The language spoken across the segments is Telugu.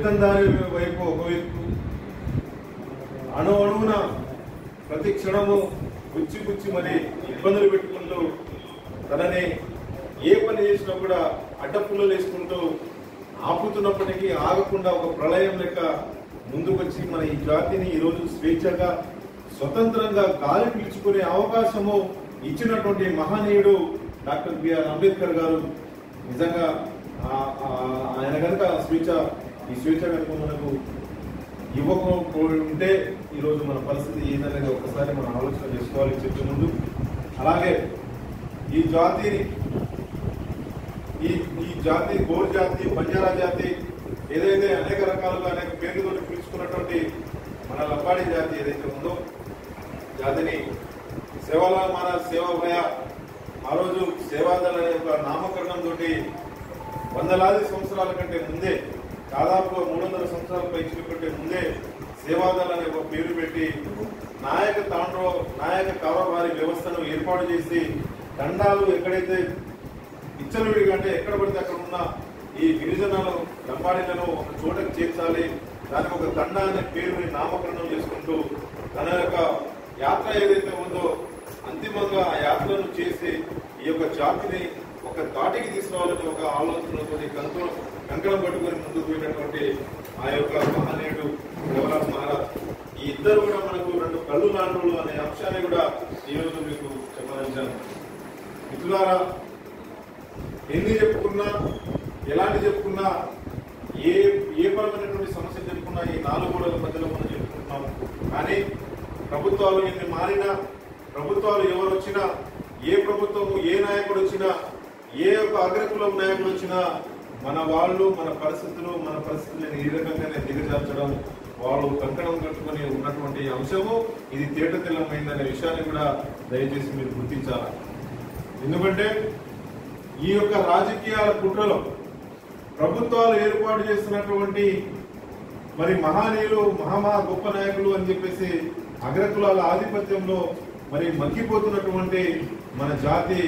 పెత్తందారి వైపు ఒకవైపు అణువున ప్రతి క్షణము గుచ్చి మరి ఇబ్బందులు పెట్టుకుంటూ తనని ఏ పని చేసినా కూడా అడ్డపుల్లలు వేసుకుంటూ ఆపుతున్నప్పటికీ ఆగకుండా ఒక ప్రళయం లెక్క ముందుకొచ్చి మన ఈ జాతిని ఈరోజు స్వేచ్ఛగా స్వతంత్రంగా గాలి పీల్చుకునే అవకాశము ఇచ్చినటువంటి మహనీయుడు డాక్టర్ బిఆర్ అంబేద్కర్ గారు. నిజంగా ఆయన కనుక ఈ స్వేచ్ఛ కనుక మనకు ఇవ్వకపోతే ఈరోజు మన పరిస్థితి ఏందనేది ఒకసారి మనం ఆలోచన చేసుకోవాలి చెప్పే ముందు. అలాగే ఈ జాతిని ఈ జాతి గోర్ జాతి, బంజారా జాతి ఏదైతే అనేక రకాలుగా అనేక పేర్లతో పిలుచుకున్నటువంటి మన లంబాడి జాతి ఏదైతే ఉందో జాతిని సేవాలాల్ మహారాజ్ సేవాభయ ఆ రోజు సేవాదళ అనే ఒక నామకరణం తోటి వందలాది సంవత్సరాల కంటే ముందే, దాదాపుగా 300 సంవత్సరాల పైచుల కంటే ముందే సేవాదళ అనే ఒక పేరు పెట్టి నాయక కారోబారి వ్యవస్థను ఏర్పాటు చేసి దండాలు ఎక్కడైతే ఇచ్చలవిడిగా అంటే ఎక్కడ పడితే అక్కడ ఉన్న ఈ గిరిజనులను లంబాడీలను ఒక చోటకి చేర్చాలి, దానికి ఒక దండ అనే పేరుని నామకరణం చేసుకుంటూ తన యొక్క యాత్ర ఏదైతే ఉందో అంతిమంగా ఆ యాత్రను చేసి ఈ యొక్క జాతిని ఒక తాటికి తీసుకురావాలని ఒక ఆలోచనతో కంకణం పట్టుకొని ముందుకు పోయినటువంటి ఆ యొక్క మహనీయుడు సేవాలాల్ మహారాజ్. ఈ ఇద్దరు కూడా మనకు రెండు కళ్ళు లాంటి అనే అంశాన్ని కూడా ఈరోజు మీకు చెప్పదలిచాను. మిత్రులారా, ఎన్ని చెప్పుకున్నా ఎలాంటి చెప్పుకున్నా ఏ పరమైనటువంటి సమస్య చెప్పుకున్నా ఈ 4 గోడల మధ్యలో మనం చెప్పుకుంటున్నాము. కానీ ప్రభుత్వాలు ఎన్ని మారినా, ప్రభుత్వాలు ఎవరు వచ్చినా, ఏ ప్రభుత్వము ఏ నాయకుడు వచ్చినా, ఏ ఒక అగ్రకులం నాయకుడు వచ్చినా మన పరిస్థితులను ఈ రకంగానే దిగజార్చడం, వాళ్ళు కంకణం కట్టుకుని ఉన్నటువంటి అంశము ఇది తేటతెల్లమైందనే విషయాన్ని కూడా దయచేసి మీరు గుర్తించాలి. ఎందుకంటే ఈ యొక్క రాజకీయాల కుట్రలో ప్రభుత్వాలు ఏర్పాటు చేస్తున్నటువంటి మరి మహానీయులు గొప్ప నాయకులు అని చెప్పేసి అగ్రకులాల ఆధిపత్యంలో మరి మగ్గిపోతున్నటువంటి మన జాతి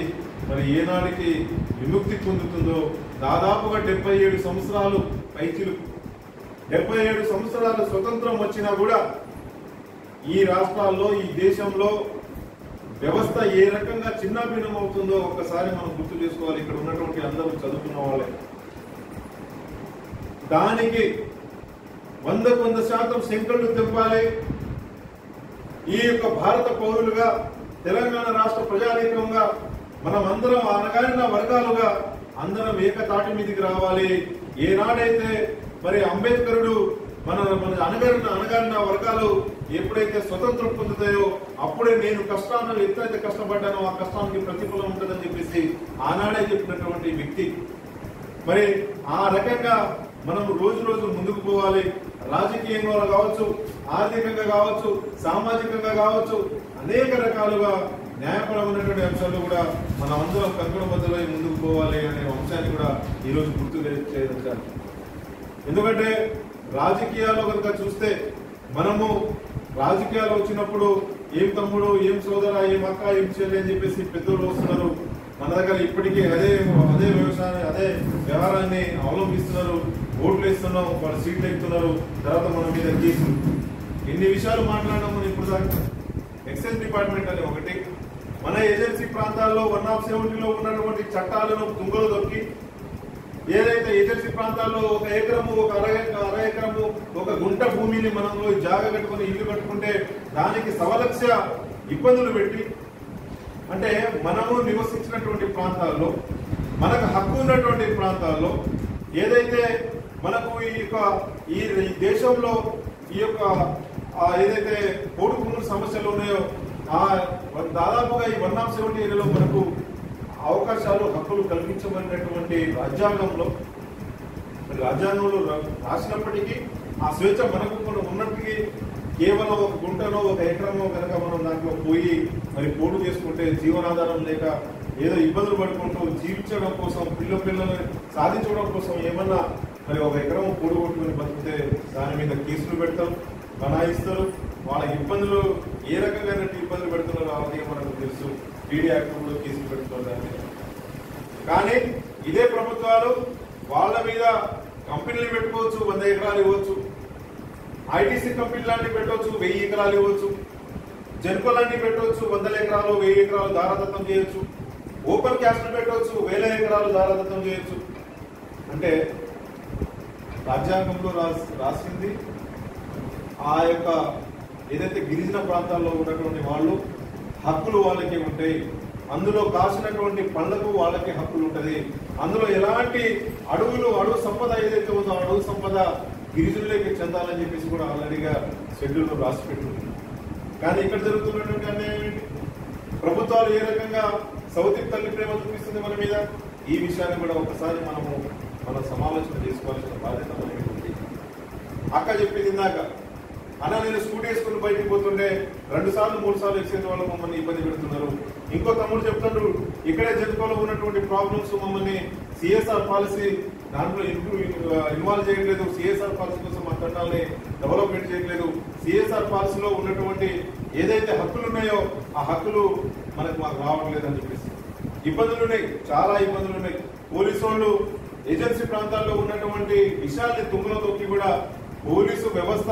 మరి ఏనాడికి విముక్తి పొందుతుందో దాదాపుగా 77 సంవత్సరాలు పైచిలు 77 సంవత్సరాల స్వతంత్రం వచ్చినా కూడా ఈ రాష్ట్రాల్లో ఈ దేశంలో వ్యవస్థ ఏ రకంగా చిన్నాభిన్నం అవుతుందో ఒక్కసారి మనం గుర్తు చేసుకోవాలి. ఇక్కడ ఉన్నటువంటి అందరూ చదువుకున్న వాళ్ళే. దానికి 100% శంకళ్ళు తెంపాలి. ఈ యొక్క భారత పౌరులుగా, తెలంగాణ రాష్ట్ర ప్రజానీకంగా మనం అందరం అనగారిన వర్గాలుగా అందరం ఏకతాటి మీదికి రావాలి. ఏనాడైతే మరి అంబేద్కరుడు మన అనగారిన వర్గాలు ఎప్పుడైతే స్వతంత్రం పొందుతాయో అప్పుడే నేను కష్టాన్ని ఎంతైతే కష్టపడ్డానో ఆ కష్టానికి ప్రతిఫలం ఉంటుందని చెప్పేసి ఆనాడే చెప్పినటువంటి వ్యక్తి. మరి ఆ రకంగా మనం రోజు ముందుకు పోవాలి. రాజకీయంగా కావచ్చు, ఆర్థికంగా కావచ్చు, సామాజికంగా కావచ్చు, అనేక రకాలుగా న్యాయపరమైనటువంటి అంశాల్లో కూడా మనం అందరం కంకణబద్ధమై ముందుకు పోవాలి అనే అంశాన్ని కూడా ఈరోజు గుర్తు చేయదలిచాను. ఎందుకంటే రాజకీయాల్లో కనుక చూస్తే మనము రాజకీయాలు వచ్చినప్పుడు ఏం తమ్ముడు, ఏం సోదర, ఏం అక్క, ఏం చెల్లి అని చెప్పేసి పెద్దోళ్ళు వస్తున్నారు. మన దగ్గర ఇప్పటికీ అదే వ్యవసాయం అదే వ్యవహారాన్ని అవలంబిస్తున్నారు. ఓట్లు వేస్తున్నాం, వాళ్ళు సీట్లు ఎక్కుతున్నారు, తర్వాత మన మీద కేసులు. ఎన్ని విషయాలు మాట్లాడినాం మనం ఇప్పుడు దాకా. ఎక్సైజ్ డిపార్ట్మెంట్ అనే ఒకటి, మన ఏజెన్సీ ప్రాంతాల్లో 170లో ఉన్నటువంటి చట్టాలను తుంగలు దొరికి ఏదైతే ఏజెన్సీ ప్రాంతాల్లో 1 ఎకరము, ఒక అర ఎకరము, ఒక గుంట భూమిని మనం జాగ కట్టుకుని ఇల్లు కట్టుకుంటే దానికి 1.25 లక్ష ఇబ్బందులు పెట్టి, అంటే మనము నివసించినటువంటి ప్రాంతాల్లో, మనకు హక్కు ఉన్నటువంటి ప్రాంతాల్లో ఏదైతే మనకు ఈ దేశంలో ఈ యొక్క ఏదైతే పోడు భూముల సమస్యలు ఉన్నాయో దాదాపుగా ఈ 170 ఏరియాలో మనకు అవకాశాలు, హక్కులు కల్పించబడినటువంటి రాజ్యాంగంలో రాసినప్పటికీ ఆ స్వేచ్ఛ మనకు కూడా ఉన్నప్పటికీ కేవలం ఒక గుంటనో, ఒక ఎకరమో కనుక మనం దాంట్లో పోయి మరి పోటు చేసుకుంటే జీవనాధారం లేక ఏదో ఇబ్బందులు పడుకుంటూ జీవించడం కోసం, పిల్లల్ని సాధించడం కోసం ఏమన్నా మరి 1 ఎకరం పోటు కొట్టుకుని బతికితే దాని మీద కేసులు పెడతారు, బనాయిస్తారు. వాళ్ళ ఇబ్బందులు ఏ రకంగా ఇబ్బందులు పెడుతున్నారో అలాగే మనకు తెలుసు. పీడీ యాక్ట్ కూడా కేసులు పెడుతున్నారు దాని మీద. కానీ ఇదే ప్రభుత్వాలు వాళ్ళ మీద కంపెనీలు పెట్టుకోవచ్చు, 100 ఎకరాలు ఇవ్వచ్చు. ఐటీసీ కంపెనీ లాంటివి పెట్టవచ్చు, 1000 ఎకరాలు ఇవ్వచ్చు. జెన్కో లాంటివి పెట్టవచ్చు, 100 ఎకరాలు 1000 ఎకరాలు దారాదత్తం చేయొచ్చు. ఓపెన్ క్యాస్ట్ పెట్టవచ్చు, 1000 ఎకరాలు దారాదత్తం చేయొచ్చు. అంటే రాజ్యాంగంలో రాసింది ఆ యొక్క ఏదైతే గిరిజన ప్రాంతాల్లో ఉన్నటువంటి వాళ్ళు హక్కులు వాళ్ళకి ఉంటాయి. అందులో కాసినటువంటి పండ్లకు వాళ్ళకి హక్కులు ఉంటది. అందులో ఎలాంటి అడవు సంపద ఏదైతే ఉందో అడవు సంపద గిరిజనులకి చెందాలని చెప్పేసి కూడా ఆల్రెడీగా షెడ్యూల్లో రాసి పెట్టుంది. కానీ ఇక్కడ జరుగుతున్నటువంటి అన్యాయం ఏంటి? ప్రభుత్వాలు ఏ రకంగా సౌతి తల్లి ప్రేమ చూపిస్తుంది మన మీద, ఈ విషయాన్ని కూడా ఒకసారి మనం సమాలోచన చేసుకోవాల్సిన బాధ్యత మనకి ఉంది. అక్క చెప్పింది ఇందాక, అన్న నేను స్కూటీ వేసుకుని బయటికి పోతుండే 2 సార్లు 3 సార్లు ఎక్సైజ్ వాళ్ళు మమ్మల్ని ఇబ్బంది పెడుతున్నారు. ఇంకో తమ్ముడు చెప్తున్నారు, ఇక్కడే జెన్కోలో ఉన్నటువంటి ప్రాబ్లమ్స్ మమ్మల్ని సిఎస్ఆర్ పాలసీ దాంట్లో ఇన్వాల్వ్ చేయట్లేదు, సిఎస్ఆర్ పాలసీ కోసం మా చట్టాలని డెవలప్మెంట్ చేయట్లేదు, సిఎస్ఆర్ పాలసీలో ఉన్నటువంటి ఏదైతే హక్కులు ఉన్నాయో ఆ హక్కులు మాకు రావట్లేదు అని చెప్పేసి ఇబ్బందులు ఉన్నాయి, చాలా ఇబ్బందులు ఉన్నాయి. పోలీసు వాళ్ళు ఏజెన్సీ ప్రాంతాల్లో ఉన్నటువంటి విషయాల్ని తుంగలో తొక్కి కూడా పోలీసు వ్యవస్థ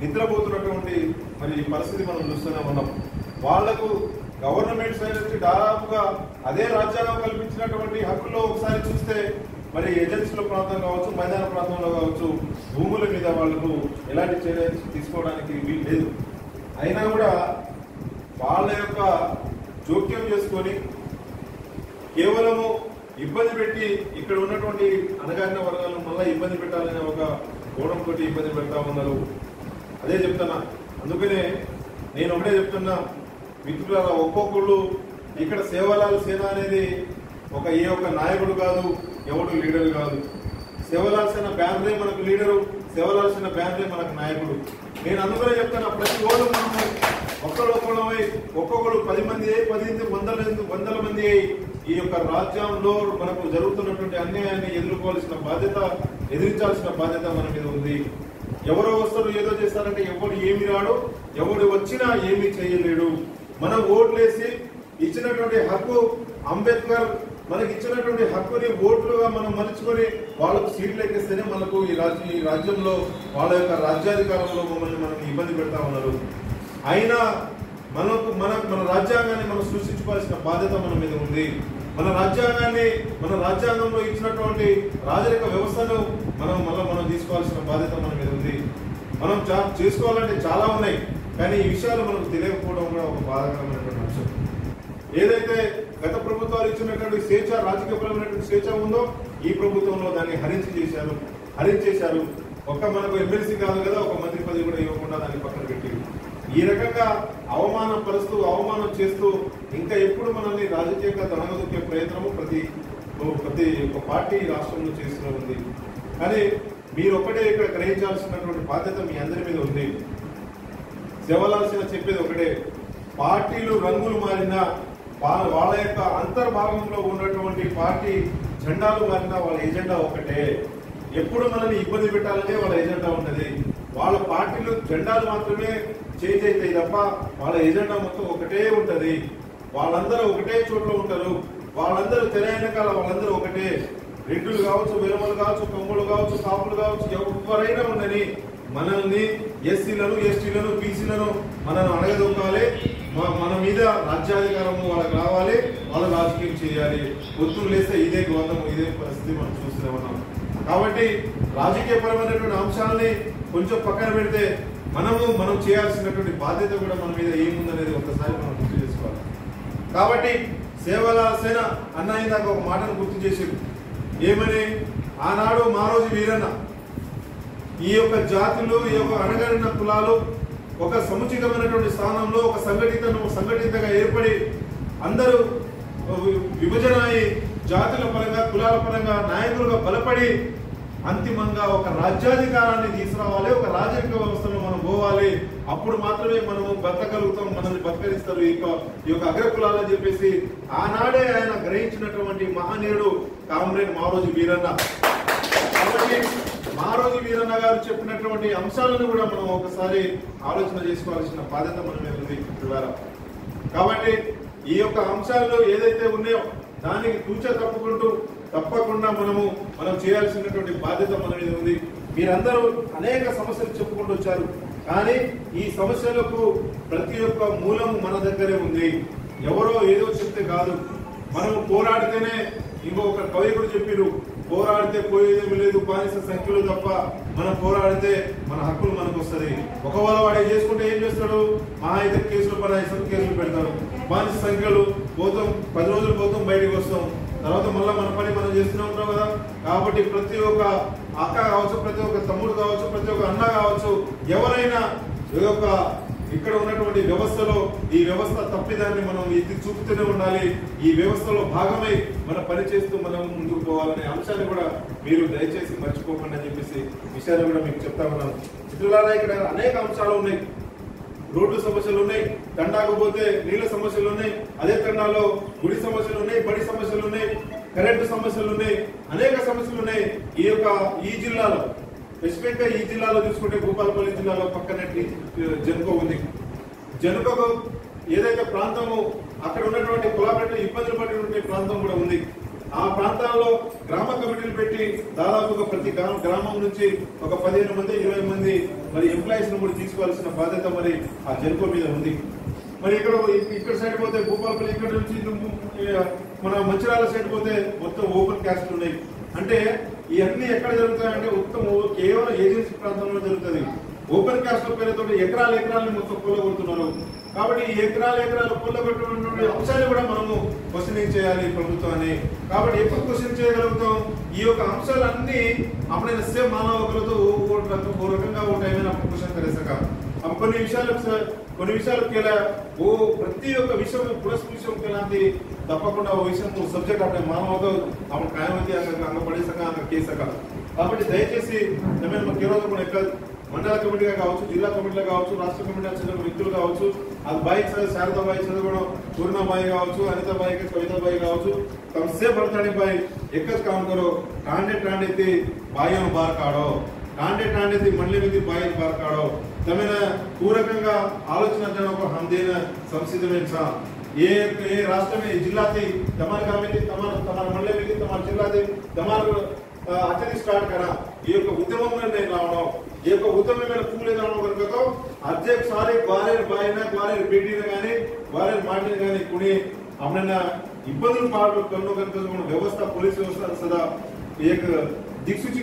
నిద్రపోతున్నటువంటి మరి పరిస్థితి మనం చూస్తూనే ఉన్నాం. వాళ్లకు గవర్నమెంట్ సైడ్ నుంచి దాదాపుగా అదే రాజ్యాంగం కల్పించినటువంటి హక్కుల్లో ఒకసారి చూస్తే మరి ఏజెన్సీల ప్రాంతం కావచ్చు, మైదాన ప్రాంతంలో కావచ్చు, భూముల మీద వాళ్లకు ఎలాంటి చర్యలు తీసుకోవడానికి వీలు లేదు. అయినా కూడా వాళ్ళ యొక్క జోక్యం చేసుకొని కేవలము ఇబ్బంది పెట్టి ఇక్కడ ఉన్నటువంటి అణగారిన వర్గాలను మళ్ళీ ఇబ్బంది పెట్టాలనే ఒక కోణంతో ఇబ్బంది పెడతా ఉన్నారు. అదే చెప్తున్నా. అందుకనే నేను ఒకటే చెప్తున్నా మిత్రులారా, ఒక్కొక్కళ్ళు ఇక్కడ సేవలాల్ సేన అనేది ఏ ఒక్క నాయకుడు కాదు, ఎవడు లీడర్ కాదు. సేవలాల్ సేన బ్యానరే మనకు లీడరు, సేవలాల్ సేన బ్యానరే మనకు నాయకుడు. నేను అందుకనే చెప్తాను, ప్రతి ఓళ్ళు మనము ఒక్కళ్ళొక్కళ్ళమై ఒక్కొక్కరు 10 మంది అయ్యి 100 మంది అయ్యి ఈ యొక్క రాజ్యంలో మనకు జరుగుతున్నటువంటి అన్యాయాన్ని ఎదిరించాల్సిన బాధ్యత మన మీద ఉంది. ఎవరో వస్తారు ఏదో చేస్తారంటే ఎవడు ఏమి రాడు, ఎవడు వచ్చినా ఏమీ చేయలేడు. మనం ఓట్లేసి ఇచ్చినటువంటి హక్కు, అంబేద్కర్ మనకి ఇచ్చినటువంటి హక్కుని ఓట్లుగా మనం మలుచుకొని వాళ్ళకు సీట్లు ఎక్కిస్తేనే మనకు ఈ రాజ్యంలో వాళ్ళ యొక్క రాజ్యాధికారంలో మనల్ని ఇబ్బంది పెడతా ఉన్నారు. అయినా మన రాజ్యాంగాన్ని మనం సృష్టించుకోవాల్సిన బాధ్యత మన మీద ఉంది. మన రాజ్యాంగంలో ఇచ్చినటువంటి రాజరిక వ్యవస్థను మనం తీసుకోవాల్సిన బాధ్యత మన మీద ఉంది. మనం చేసుకోవాలంటే చాలా ఉన్నాయి, కానీ ఈ విషయాలు మనకు తెలియకపోవడం కూడా ఒక బాధాకరమైనటువంటి అంశం. ఏదైతే గత ప్రభుత్వాలు ఇచ్చినటువంటి స్వేచ్ఛ, రాజకీయపరమైనటువంటి స్వేచ్ఛ ఉందో ఈ ప్రభుత్వంలో దాన్ని హరించేశారు. మనకు ఎమ్మెల్సీ కాదు కదా, ఒక మంత్రి పదవి కూడా ఇవ్వకుండా దాన్ని పక్కన పెట్టి ఈ రకంగా అవమానం చేస్తూ ఇంకా ఎప్పుడు మనల్ని రాజకీయంగా దొంగదొక్కే ప్రయత్నము ప్రతి ఒక్క పార్టీ రాష్ట్రంలో చేస్తూ ఉంది. కానీ మీరు ఒకటే ఇక్కడ గ్రహించాల్సినటువంటి బాధ్యత మీ అందరి మీద ఉంది. సేవలాల్ సేన చెప్పేది ఒకటే, పార్టీలు రంగులు మారినా వాళ్ళ యొక్క అంతర్భాగంలో ఉన్నటువంటి పార్టీ జెండాలు మారినా వాళ్ళ ఎజెండా ఒకటే. ఎప్పుడు మనల్ని ఇబ్బంది పెట్టాలనే వాళ్ళ ఎజెండా ఉన్నది. వాళ్ళ పార్టీలు జెండాలు మాత్రమే చేంజ్ అవుతాయి తప్ప వాళ్ళ ఎజెండా మొత్తం ఒకటే ఉంటది. వాళ్ళందరూ ఒకటే చోట్ల ఉంటారు. వాళ్ళందరూ తెర వెనకాల వాళ్ళందరూ ఒకటే. రెడ్డులు కావచ్చు, వెలమలు కావచ్చు, కొమ్ములు కావచ్చు, కాపులు కావచ్చు, ఎవరైనా ఉండని మనల్ని ఎస్సీలను, ఎస్టీలను, బీసీలను మనల్ని అడగదొక్కాలి. మన మీద రాజ్యాధికారము వాళ్ళకి రావాలి, వాళ్ళు రాజకీయం చేయాలి. పొత్తులు లేస్తే ఇదే గౌరవం, ఇదే పరిస్థితి మనం చూస్తూనే ఉన్నాం. కాబట్టి రాజకీయపరమైనటువంటి అంశాలని కొంచెం పక్కన పెడితే మనం చేయాల్సినటువంటి బాధ్యత కూడా మన మీద ఏముందనేది ఒకసారి మనం గుర్తు చేసుకోవాలి. కాబట్టి సేవలాల్ సేన అన్న ఇందాక ఒక మాటను గుర్తు చేసింది. ఏమని? ఆనాడు మారోజు వీరన్న ఈ యొక్క జాతులు, ఈ యొక్క అణగారిన కులాలు ఒక సముచితమైనటువంటి స్థానంలో ఒక సంఘటితంగా ఏర్పడి అందరూ విభజన అయి జాతుల పరంగా, కులాల పరంగా నాయకులుగా బలపడి అంతిమంగా ఒక రాజ్యాధికారాన్ని తీసుకురావాలి, ఒక రాజకీయ వ్యవస్థలో మనం పోవాలి. అప్పుడు మాత్రమే మనము బతకగలుగుతాం, మనల్ని బతకరిస్తారు ఈ యొక్క అగ్రకులాలని చెప్పేసి ఆనాడే ఆయన గ్రహించినటువంటి మహనీయుడు కామ్రేడ్ మారోజు వీరన్న. కాబట్టి మారోజు వీరన్న గారు చెప్పినటువంటి అంశాలను కూడా మనం ఒకసారి ఆలోచన చేసుకోవాల్సిన బాధ్యత మన మీద ఉంది. కాబట్టి ఈ యొక్క అంశాలు ఏదైతే ఉన్నాయో దానికి తూచ తప్పుకుంటూ తప్పకుండా మనం చేయాల్సినటువంటి బాధ్యత మన మీద ఉంది. మీరందరూ అనేక సమస్యలు చెప్పుకుంటూ వచ్చారు, కానీ ఈ సమస్యలకు ప్రతి ఒక్క మూలం మన దగ్గరే ఉంది. ఎవరో ఏదో చెప్తే కాదు, మనం పోరాడితేనే. ఇంకొక కవి కూడా చెప్పారు, పోరాడితే పోయేదేమి లేదు బానిస సంఖ్యలు తప్ప, మనం పోరాడితే మన హక్కులు మనకు వస్తుంది. ఒకవేళ వాడు చేసుకుంటే ఏం చేస్తాడు, మహా అయితే కేసులు పరాయిస్తారు, కేసులు పెడతాడు. బానిస సంఖ్యలు పోతాం, 10 రోజులు పోతాం, బయటకు వస్తాం, తర్వాత మళ్ళీ మన పని మనం చేస్తూనే ఉంటాం కదా. కాబట్టి ప్రతి ఒక్క అక్క కావచ్చు, ప్రతి ఒక్క తమ్ముడు కావచ్చు, ప్రతి ఒక్క అన్న కావచ్చు, ఎవరైనా ఇక్కడ ఉన్నటువంటి వ్యవస్థలో ఈ వ్యవస్థ తప్పిదాన్ని మనం ఎత్తి చూపుతూనే ఉండాలి. ఈ వ్యవస్థలో భాగమై మన పని చేస్తూ మనం ముందుకు పోవాలనే అంశాన్ని కూడా మీరు దయచేసి మర్చిపోకండి అని చెప్పేసి విషయాన్ని కూడా మీకు చెప్తా ఉన్నాను. మిత్రులారా, ఇక్కడ అనేక అంశాలు ఉన్నాయి. రోడ్డు సమస్యలు ఉన్నాయి, తండాకు పోతే నీళ్ళ సమస్యలు ఉన్నాయి, అదే తండాలో గుడి సమస్యలు ఉన్నాయి, బడి సమస్యలు ఉన్నాయి, కరెంటు సమస్యలు ఉన్నాయి, అనేక సమస్యలు ఉన్నాయి. ఈ జిల్లాలో స్పెసిఫిక్ గా ఈ జిల్లాలో చూసుకుంటే భూపాలపల్లి జిల్లాలో పక్కనే జనుకో ఉంది. జనుకో ఏదైతే ప్రాంతము అక్కడ ఉన్నటువంటి కొలాబరేటివ్ ఇబ్బందులు పడినటువంటి ప్రాంతం కూడా ఉంది. ఆ ప్రాంతాల్లో గ్రామ కమిటీలు పెట్టి దాదాపుగా ప్రతి గ్రామం నుంచి ఒక 15 మంది 20 మంది మరి ఎంప్లాయీస్ ను కూడా తీసుకోవాల్సిన బాధ్యత మరి ఆ జనుకో మీద ఉంది. మరి ఇక్కడ సైడ్ పోతే భూపాలపల్లి, ఇక్కడ నుంచి మన మంచిర్యాల సైడ్ పోతే మొత్తం ఓపెన్ క్యాస్ట్ ఉన్నాయి. అంటే ఇవన్నీ ఎక్కడ జరుగుతాయంటే కేవలం ఏజెన్సీ ప్రాంతంలో జరుగుతుంది. ఓపెన్ క్యాస్ట్ పేరుతో ఎకరాలని మొత్తం కొల్లగొడుతున్నారు. కాబట్టి ఈ ఎకరాలు కొల్లగొట్టినటువంటి అంశాన్ని కూడా మనము క్వశ్చనింగ్ చేయాలి ప్రభుత్వాన్ని. కాబట్టి ఎప్పుడు క్వశ్చన్ చేయగలుగుతాం? ఈ యొక్క అంశాలన్నీ అప్పుడైనా సేమ్ మానవ ఒకరితో ఓ రకంగా ఉంటాయని అప్పుడు క్వశ్చన్ కరేసాక కొన్ని విషయాలకు ప్రతి ఒక్క విషయం పురస్కృతం ఎలాంటి తప్పకుండా ఓ విషయం సబ్జెక్ట్ అప్పుడే మానవతో అప్పుడు ఖాయమతి అంగ పడేసాక అంగ కేసాక. కాబట్టి దయచేసి ఈరోజు కూడా ఎక్కడ మండల కమిటీగా కావచ్చు, జిల్లా కమిటీలో కావచ్చు, రాష్ట్ర కమిటీ చదివిన వ్యక్తులు కావచ్చు, అది బాయి శారదాబాయి చదవడం, పూర్ణబాయి కావచ్చు, అనితాబాయి కవితాబాయి కావచ్చు, కమ్సే బర్తాడి బాయి ఎక్కస్ काम करो, टांडे थी बायों बार काढ़ो, टांडे थी मंडली में थी बाई बार काढ़ो. तमें पूरకంగా ఆలోచన జనకు హందేన సంసిద్ధమైన ఏ రాష్ట్ర में जिला थी तमार गांव में थी तमार मंडली में थी तमार जिला थी तमार అతని స్టార్ట్ కరా ఈ యొక్క ఉద్యమంలో నేను రావడం ఈ యొక్క ఉద్యమం మీద కూలేదాం కనుక అధ్యక్షసారి గ్వాలేరు బాయిన గ్వాలేరు బీటీని కానీ గ్వాలేరు మాటిని కానీ కుని అమ్మన ఇబ్బందులు పాడు కన్ను కనుక వ్యవస్థ పోలీస్ వ్యవస్థ సదా एक दिक्सूची